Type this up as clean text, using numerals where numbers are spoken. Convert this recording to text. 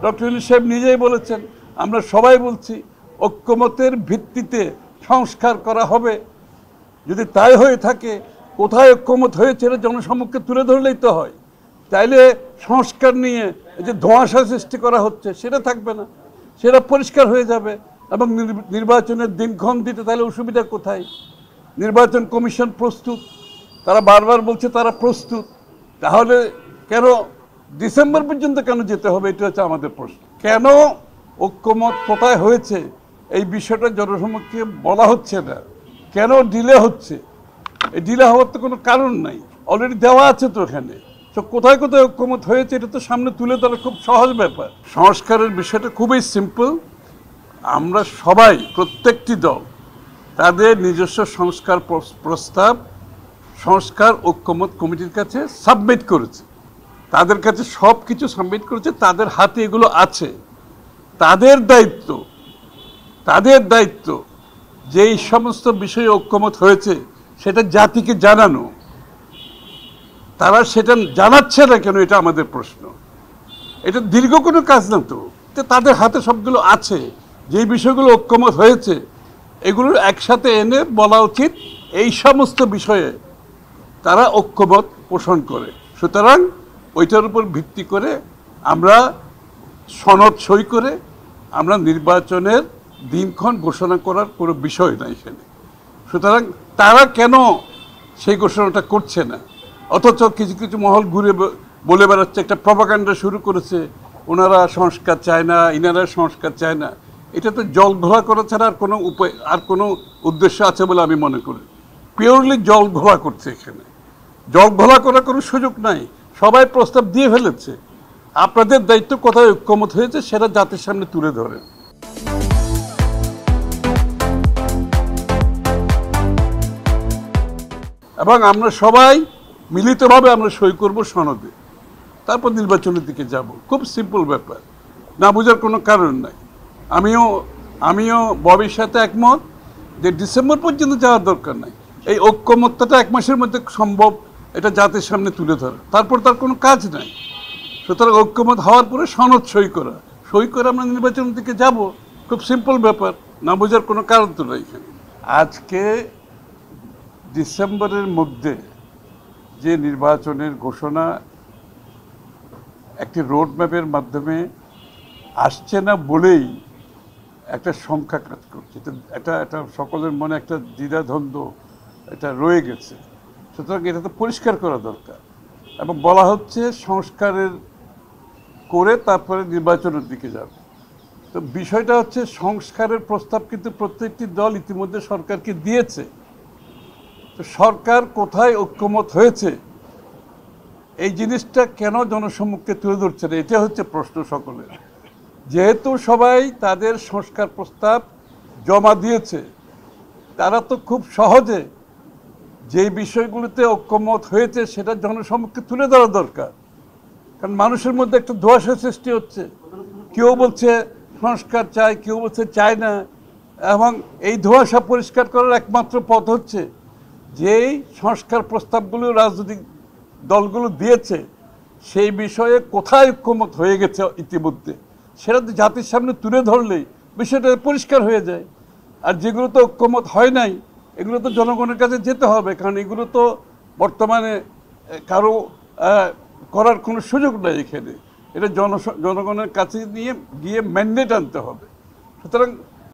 Doctor Yunus সাহেব নিজেই বলেছেন, আমরা সবাই বলছি ঐক্যমতের ভিত্তিতে সংস্কার করা হবে। যদি তাই হয়ে থাকে, কোথায় ঐক্যমত হয়েছে এটা জনসম্মুখে তুলে ধরলেই তো হয়। তাইলে সংস্কার নিয়ে যে ধোঁয়াশা সৃষ্টি করা হচ্ছে সেটা থাকবে না, সেটা পরিষ্কার হয়ে যাবে। এবং নির্বাচনের দিনক্ষণ দিতে তাহলে অসুবিধা কোথায়? নির্বাচন কমিশন প্রস্তুত, তারা বারবার বলছে তারা প্রস্তুত। তাহলে কেন ডিসেম্বর পর্যন্ত কেন যেতে হবে? এটা হচ্ছে আমাদের প্রশ্ন। কেন ঐক্যমত কোথায় হয়েছে এই বিষয়টা জনসম্মুখে বলা হচ্ছে না? কেন ডিলে হচ্ছে? এই ডিলে হওয়ার তো কোনো কারণ নাই, অলরেডি দেওয়া আছে তো এখানে। তো কোথায় কোথায় ঐক্যমত হয়েছে এটা তো সামনে তুলে ধরা খুব সহজ ব্যাপার। সংস্কারের বিষয়টা খুবই সিম্পল। আমরা সবাই, প্রত্যেকটি দল তাদের নিজস্ব সংস্কার প্রস্তাব সংস্কার ঐক্যমত কমিটির কাছে সাবমিট করেছে। তাদের কাছে সব কিছু সাবমিট করেছে, তাদের হাতে এগুলো আছে। তাদের দায়িত্ব যেই সমস্ত বিষয়ে ঐক্যমত হয়েছে সেটা জাতিকে জানানো। তারা সেটা জানাচ্ছে না কেন, এটা আমাদের প্রশ্ন। এটা দীর্ঘ কোনো কাজ না তো, তাদের হাতে সবগুলো আছে। যেই বিষয়গুলো ঐক্যমত হয়েছে এগুলোর একসাথে এনে বলা উচিত এই সমস্ত বিষয়ে তারা ঐক্যমত পোষণ করে। সুতরাং ওইটার উপর ভিত্তি করে আমরা সনদ সই করে আমরা নির্বাচনের দিনক্ষণ ঘোষণা করার কোনো বিষয় নাই এখানে। সুতরাং তারা কেন সেই ঘোষণাটা করছে না? অথচ কিছু কিছু মহল ঘুরে বলে বেড়াচ্ছে, একটা প্রপাগান্ডা শুরু করেছে, ওনারা সংস্কার চায় না, ইনারা সংস্কার চায় না। এটা তো জল ঘোলা করা ছাড়া আর কোনো উদ্দেশ্য আছে বলে আমি মনে করি। পিওরলি জল ঘোলা করছে এখানে। জল ঘোলা করার কোনো সুযোগ নাই, সবাই প্রস্তাব দিয়ে ফেলেছে। আপনাদের দায়িত্ব কোথায় ঐক্যমত হয়েছে সেটা জাতির সামনে তুলে ধরেন। এবং আমরা সবাই মিলিতভাবে আমরা সই করব সনদে, তারপর নির্বাচনের দিকে যাব। খুব সিম্পল ব্যাপার, না বোঝার কোনো কারণ নাই। আমিও ববির সাথে একমত যে ডিসেম্বর পর্যন্ত যাওয়ার দরকার নাই। এই ঐক্যমত্যটা 1 মাসের মধ্যে সম্ভব, এটা জাতির সামনে তুলে ধরা, তারপর তার কোনো কাজ নাই। সুতরাং ঐক্যমত হওয়ার পরে সনদ সই করে আমরা নির্বাচনের দিকে যাব। খুব সিম্পল ব্যাপার, না বোঝার কোনো কারণ তো নাই এখানে। আজকে ডিসেম্বরের মধ্যে যে নির্বাচনের ঘোষণা একটি রোডম্যাপের মাধ্যমে আসছে না বলেই একটা সংখ্যা কাজ করছে। এটা সকলের মনে একটা দ্বিধাদ্বন্দ্ব এটা রয়ে গেছে। সুতরাং এটা তো পরিষ্কার করা দরকার। এবং বলা হচ্ছে সংস্কারের করে তারপরে নির্বাচনের দিকে যাবে। তো বিষয়টা হচ্ছে সংস্কারের প্রস্তাব কিন্তু প্রত্যেকটি দল ইতিমধ্যে সরকারকে দিয়েছে। তো সরকার কোথায় ঐক্যমত হয়েছে এই জিনিসটা কেন জনসম্মুখে তুলে ধরছে না? এটা হচ্ছে প্রশ্ন সকলের। যেহেতু সবাই তাদের সংস্কার প্রস্তাব জমা দিয়েছে, তারা তো খুব সহজে যে বিষয়গুলোতে ঐক্যমত হয়েছে সেটা জনসম্মুখে তুলে ধরা দরকার। কারণ মানুষের মধ্যে একটা ধোঁয়াশা সৃষ্টি হচ্ছে, কেউ বলছে সংস্কার চায়, কেউ বলছে চায় না। এবং এই ধোঁয়াশা পরিষ্কার করার একমাত্র পথ হচ্ছে যেই সংস্কার প্রস্তাবগুলো রাজনৈতিক দলগুলো দিয়েছে সেই বিষয়ে কোথায় ঐক্যমত হয়ে গেছে ইতিমধ্যে সেটা তো জাতির সামনে তুলে ধরলেই বিষয়টা পরিষ্কার হয়ে যায়। আর যেগুলো তো ঐক্যমত হয় নাই এগুলো তো জনগণের কাছে যেতে হবে, কারণ এগুলো তো বর্তমানে কারো করার কোনো সুযোগ নেই এখানে। এটা জনগণের কাছে নিয়ে গিয়ে ম্যান্ডেট আনতে হবে। সুতরাং